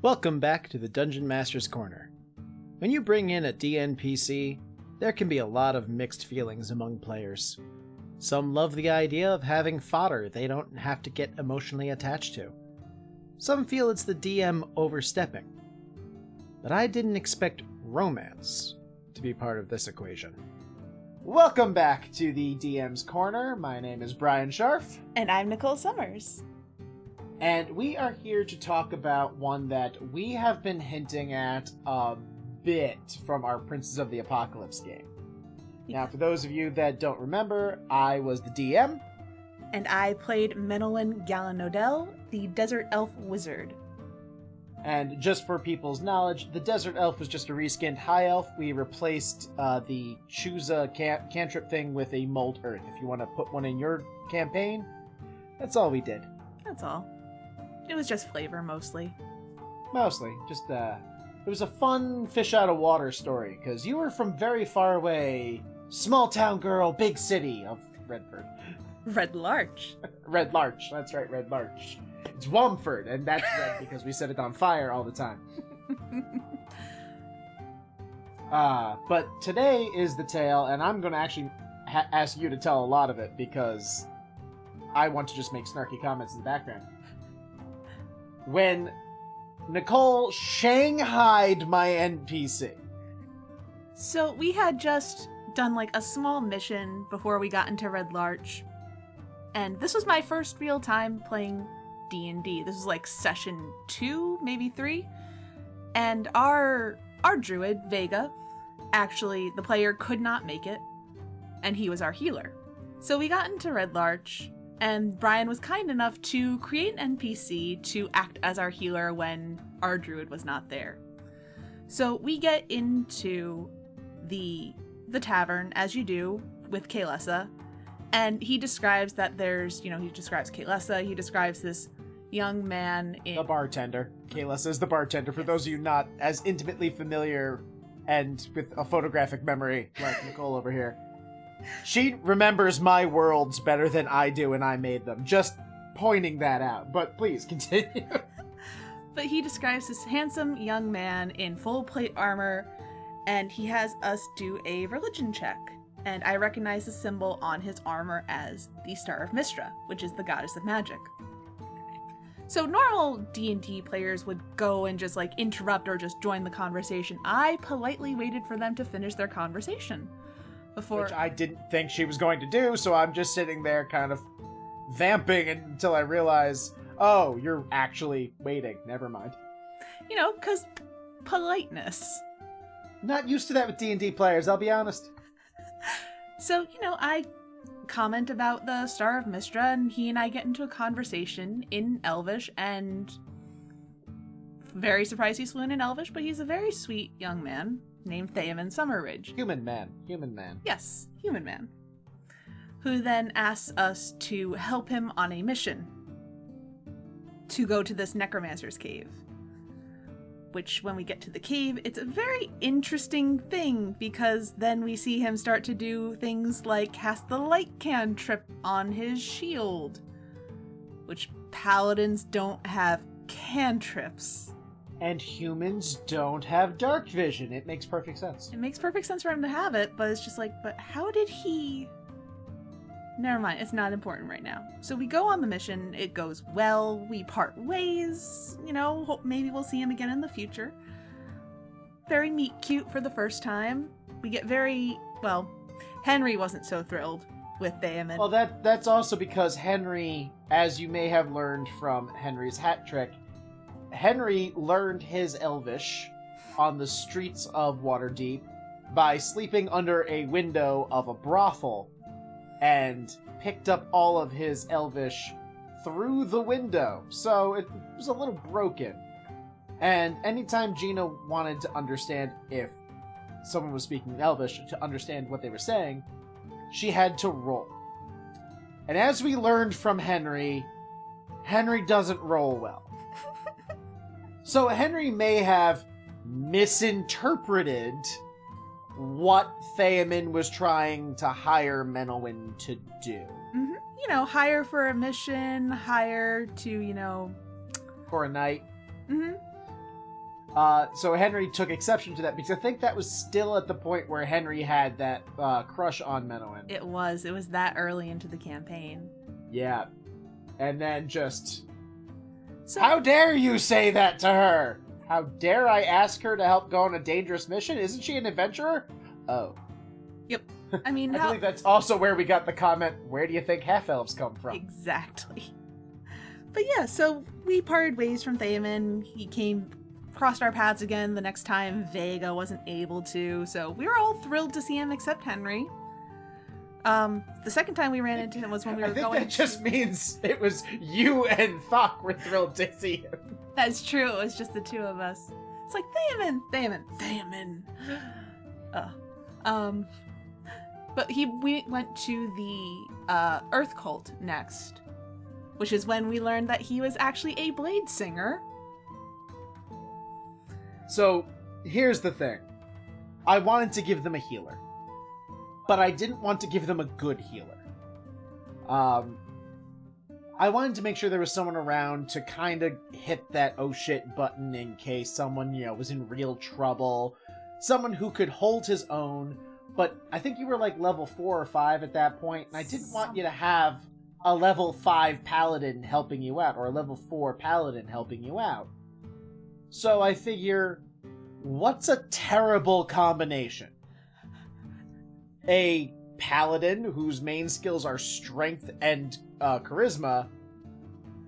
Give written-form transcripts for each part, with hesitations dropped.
Welcome back to the Dungeon Master's Corner. When you bring in a DNPC, there can be a lot of mixed feelings among players. Some love the idea of having fodder they don't have to get emotionally attached to. Some feel it's the DM overstepping. But I didn't expect romance to be part of this equation. Welcome back to the DM's Corner. My name is Brian Scharf. And I'm Nicole Summers. And we are here to talk about one that we have been hinting at a bit from our Princes of the Apocalypse game. Now, for those of you that don't remember, I was the DM. And I played Menelin Gallinodel, the Desert Elf Wizard. And just for people's knowledge, the Desert Elf was just a reskinned High Elf. We replaced the choose a cantrip thing with a Mold Earth. If you want to put one in your campaign, that's all we did. That's all. It was just flavor, mostly. Mostly. Just, it was a fun fish out of water story, because you were from very far away, small town girl, big city of Redford. Red Larch. Red Larch, that's right, Red Larch. It's Womford, and that's red because we set it on fire all the time. But today is the tale, and I'm going to actually ask you to tell a lot of it, because I want to just make snarky comments in the background. When Nicole shanghaied my NPC. So we had just done like a small mission before we got into Red Larch. And this was my first real time playing D&D. This was like session 2, maybe 3. And our druid, Vega, actually, the player could not make it. And he was our healer. So we got into Red Larch. And Brian was kind enough to create an NPC to act as our healer when our druid was not there. So we get into the tavern, as you do, with Kaylessa, and he describes that there's, he describes Kaylessa, he describes this young man in... The bartender. Kaylessa is the bartender, for those of you not as intimately familiar and with a photographic memory like Nicole over here. She remembers my worlds better than I do, and I made them. Just pointing that out. But please, continue. But he describes this handsome young man in full plate armor, and he has us do a religion check. And I recognize the symbol on his armor as the Star of Mystra, which is the goddess of magic. So normal D&D players would go and just interrupt or just join the conversation. I politely waited for them to finish their conversation. Which I didn't think she was going to do, so I'm just sitting there kind of vamping until I realize, oh, you're actually waiting. Never mind. Because politeness. Not used to that with D&D players, I'll be honest. So, I comment about the Star of Mystra, and he and I get into a conversation in Elvish, and very surprised he's fluent in Elvish, but he's a very sweet young man named Theoman Summerridge. Human man. Yes, human man. Who then asks us to help him on a mission to go to this necromancer's cave. Which, when we get to the cave, it's a very interesting thing, because then we see him start to do things like cast the light cantrip on his shield. Which paladins don't have cantrips. And humans don't have dark vision. It makes perfect sense. It makes perfect sense for him to have it, but it's just but how did he... Never mind, it's not important right now. So we go on the mission, it goes well, we part ways, hope maybe we'll see him again in the future. Very meet cute for the first time. We get Henry wasn't so thrilled with Theoman. Well, that's also because Henry, as you may have learned from Henry's hat trick, Henry learned his Elvish on the streets of Waterdeep by sleeping under a window of a brothel and picked up all of his Elvish through the window. So it was a little broken. And anytime Gina wanted to understand if someone was speaking Elvish, to understand what they were saying, she had to roll. And as we learned from Henry doesn't roll well. So Henry may have misinterpreted what Theoman was trying to hire Menelin to do. Mm-hmm. Hire for a mission, hire to, For a night. Mm-hmm. So Henry took exception to that because I think that was still at the point where Henry had that crush on Menowin. It was that early into the campaign. Yeah. And then just... So, how dare you say that to her? How dare I ask her to help go on a dangerous mission? Isn't she an adventurer? Oh. Yep. I mean, I believe that's also where we got the comment, where do you think half-elves come from? Exactly. But yeah, so we parted ways from Théoman. He crossed our paths again the next time Vega wasn't able to, so we were all thrilled to see him except Henry. The second time we ran into him was when we were going... I think that just means it was you and Thok were thrilled to see him. That's true, it was just the two of us. It's like, Théoman. But we went to the Earth Cult next, which is when we learned that he was actually a blade singer. So, here's the thing. I wanted to give them a healer, but I didn't want to give them a good healer. I wanted to make sure there was someone around to kind of hit that oh shit button in case someone, was in real trouble. Someone who could hold his own, but I think you were like level 4 or 5 at that point, and I didn't want you to have a level 5 paladin helping you out, or a level 4 paladin helping you out. So I figure, what's a terrible combination? A paladin whose main skills are strength and charisma,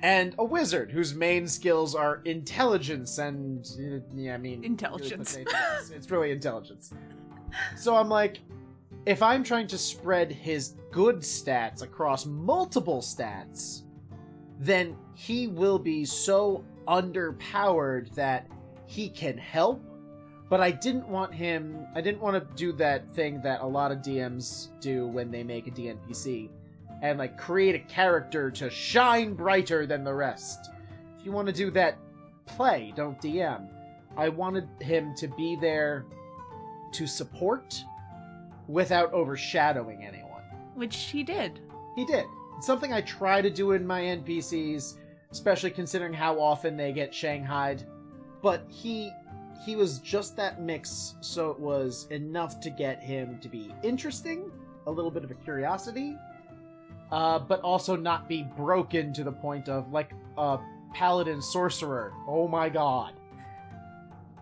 and a wizard whose main skills are intelligence and... Intelligence. It's really intelligence. So I'm like, if I'm trying to spread his good stats across multiple stats, then he will be so underpowered that he can help, but I didn't want to do that thing that a lot of DMs do when they make a DNPC, and like create a character to shine brighter than the rest. If you want to do that, play, don't DM. I wanted him to be there to support without overshadowing anyone. Which he did. He did. It's something I try to do in my NPCs, especially considering how often they get shanghaied. But he was just that mix, so it was enough to get him to be interesting, a little bit of a curiosity, but also not be broken to the point of, like, a paladin sorcerer. Oh my god.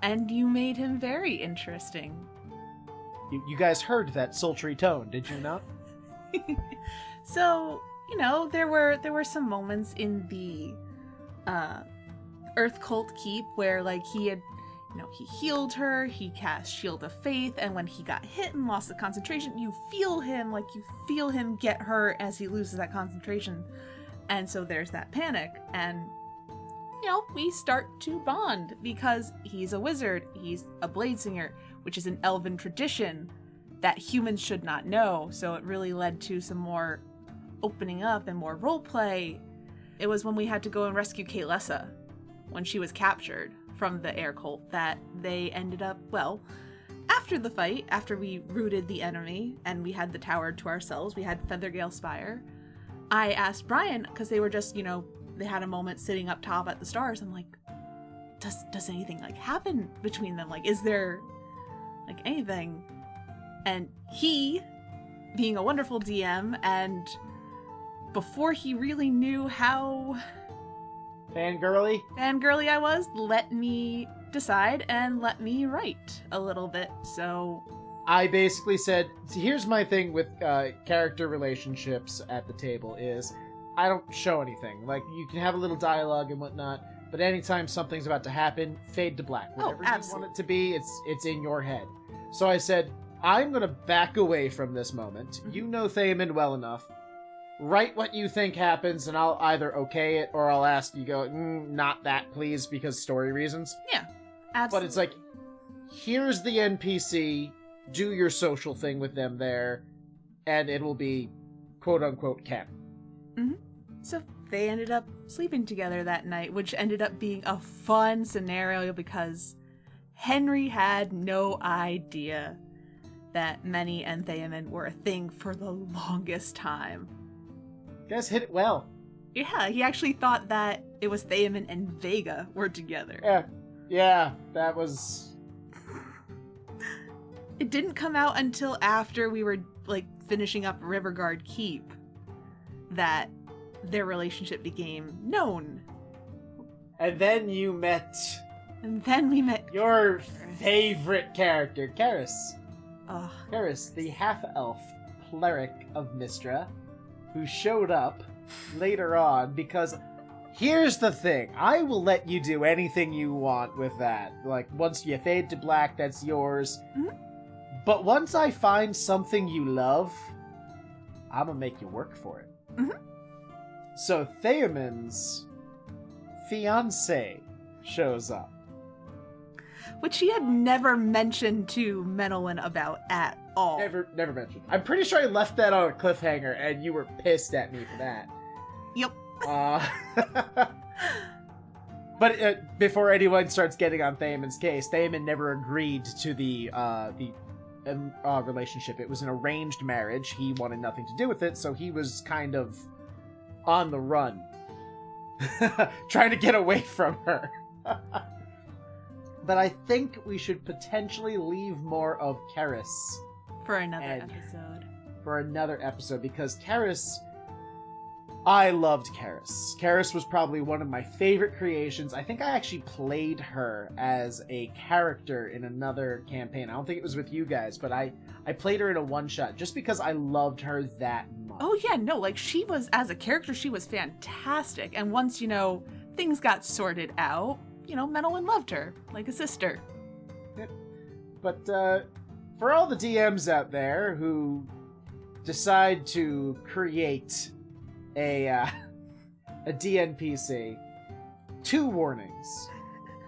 And you made him very interesting. You guys heard that sultry tone, did you not? So, there were some moments in the Earth Cult Keep where, like, he had, he healed her, he cast Shield of Faith, and when he got hit and lost the concentration, you feel him get hurt as he loses that concentration. And so there's that panic, and, we start to bond because he's a wizard, he's a blade singer, which is an elven tradition that humans should not know, so it really led to some more opening up and more roleplay. It was when we had to go and rescue Kaelessa, when she was captured from the air cult, that they ended up, after the fight, after we routed the enemy and we had the tower to ourselves, we had Feathergale Spire, I asked Brian, because they were just, they had a moment sitting up top at the stars. I'm like, does anything, like, happen between them? Like, is there, like, anything? And he, being a wonderful DM, and before he really knew how fangirly I was, let me decide and let me write a little bit. So I basically said, here's my thing with character relationships at the table is I don't show anything. Like, you can have a little dialogue and whatnot, but anytime something's about to happen, fade to black. Whatever you want it to be, it's in your head. So I said, I'm going to back away from this moment. Mm-hmm. You know Théoman well enough. Write what you think happens, and I'll either okay it or I'll ask you, not that, please, because story reasons. Yeah, absolutely. But it's like, here's the NPC, do your social thing with them there, and it will be quote-unquote canon. Mm-hmm. So they ended up sleeping together that night, which ended up being a fun scenario because Henry had no idea that Many and Théoman were a thing for the longest time. You guys hit it well. Yeah, he actually thought that it was Théoman and Vega were together. Yeah, that was... It didn't come out until after we were, like, finishing up Riverguard Keep that their relationship became known. And then you met... And then we met... your favorite character, Karis. Ugh. Karis, the half-elf cleric of Mystra, who showed up later on because... Here's the thing. I will let you do anything you want with that. Like, once you fade to black, that's yours. Mm-hmm. But once I find something you love, I'm gonna make you work for it. Mm-hmm. So Theomin's fiancé shows up. Which he had never mentioned to Menelin about at all. Never mentioned. I'm pretty sure I left that on a cliffhanger, and you were pissed at me for that. Yep. But before anyone starts getting on Theomin's case, Theomin never agreed to the relationship. It was an arranged marriage. He wanted nothing to do with it, so he was kind of on the run, trying to get away from her. But I think we should potentially leave more of Karis For another episode, because Karis... I loved Karis. Karis was probably one of my favorite creations. I think I actually played her as a character in another campaign. I don't think it was with you guys, but I played her in a one-shot just because I loved her that much. Oh yeah, no, like she was, as a character, she was fantastic. And once, things got sorted out, Menelin loved her like a sister. Yep. But for all the DMs out there who decide to create a DNPC, 2 warnings.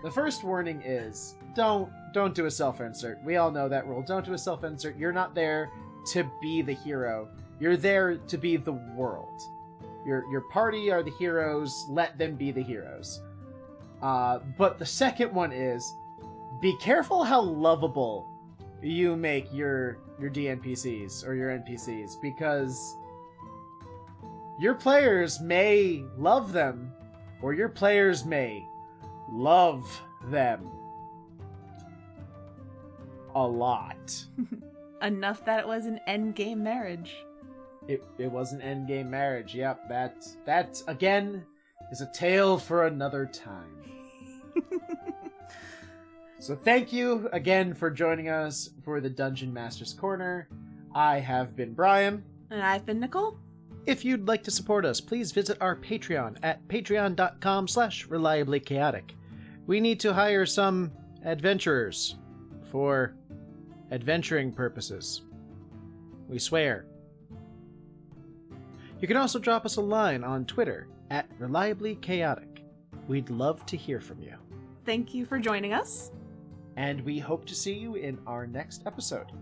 The first warning is don't do a self-insert. We all know that rule. Don't do a self-insert. You're not there to be the hero. You're there to be the world. Your party are the heroes. Let them be the heroes. But the second one is be careful how lovable you make your DNPCs or your NPCs, because your players may love them, or your players may love them a lot. Enough that it was an endgame marriage. It was an endgame marriage. Yep, that again is a tale for another time. So thank you again for joining us for the Dungeon Master's Corner. I have been Brian. And I've been Nicole. If you'd like to support us, please visit our Patreon at patreon.com/reliablychaotic. We need to hire some adventurers for adventuring purposes. We swear. You can also drop us a line on Twitter at Reliably Chaotic. We'd love to hear from you. Thank you for joining us. And we hope to see you in our next episode.